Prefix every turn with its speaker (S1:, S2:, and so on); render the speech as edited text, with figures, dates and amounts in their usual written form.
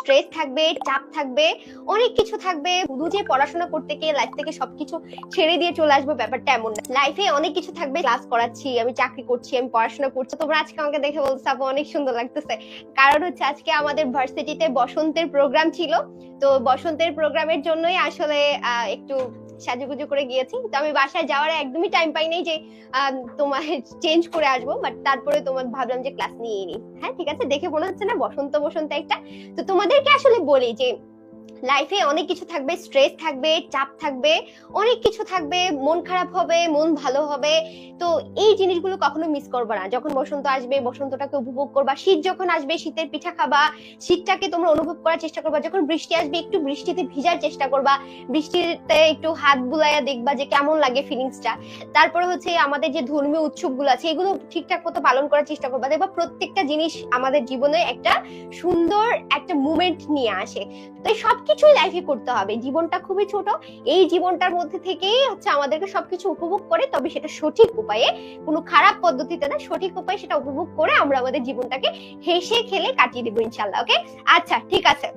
S1: Stress থাকবে, চাপ থাকবে, অনেক কিছু থাকবে। শুধু যে পড়াশোনা করতে গিয়ে লাইফ থেকে সবকিছু ছেড়ে দিয়ে চলে আসবো ব্যাপারটা এমন না। লাইফে অনেক কিছু থাকবে। ক্লাস করাচ্ছি, আমি চাকরি করছি, আমি পড়াশোনা করছি। তোমরা আজকে আমাকে দেখে বলছো আপু অনেক সুন্দর লাগতেছে, কারণ হচ্ছে আজকে আমাদের ভার্সিটিতে বসন্তের প্রোগ্রাম ছিল। তো বসন্তের প্রোগ্রামের জন্যই আসলে একটু সাজুগুজু করে গিয়েছি। তো আমি বাসায় যাওয়ার একদমই টাইম পাই নাই যে তোমার চেঞ্জ করে আসবো, বাট তারপরে তোমার ভাবলাম যে ক্লাস নিয়ে নিই। হ্যাঁ ঠিক আছে, দেখে মনে হচ্ছে না বসন্ত বসন্ত একটা। তো তোমাদেরকে আসলে বলি যে লাইফে অনেক কিছু থাকবে, স্ট্রেস থাকবে, চাপ থাকবে, অনেক কিছু থাকবে, মন খারাপ হবে, মন ভালো হবে। তো এই জিনিসগুলো কখনো মিস করবে না। যখন বসন্ত আসবে বসন্তটাকে উপভোগ করবা, শীত যখন আসবে শীতের পিঠা খাবা, শীতটাকে তোমরা অনুভব করার চেষ্টা করবা। যখন বৃষ্টি আসবে একটু বৃষ্টিতে ভিজার চেষ্টা করবা, বৃষ্টিতে একটু হাত বুলাইয়া দেখবা যে কেমন লাগে ফিলিংসটা। তারপরে হচ্ছে আমাদের যে ধর্মীয় উৎসবগুলো আছে এগুলো ঠিকঠাক মতো পালন করার চেষ্টা করবা। দেখবা প্রত্যেকটা জিনিস আমাদের জীবনে একটা সুন্দর একটা মুভমেন্ট নিয়ে আসে। তো সবকিছুই লাইফে করতে হবে। জীবনটা খুবই ছোট, এই জীবনটার মধ্যে থেকেই হচ্ছে আমাদেরকে সবকিছু উপভোগ করে, তবে সেটা সঠিক উপায়ে, কোনো খারাপ পদ্ধতিতে না, সঠিক উপায়ে সেটা উপভোগ করে আমরা আমাদের জীবনটাকে হেসে খেলে কাটিয়ে দেবো ইনশাল্লাহ। ওকে, আচ্ছা ঠিক আছে।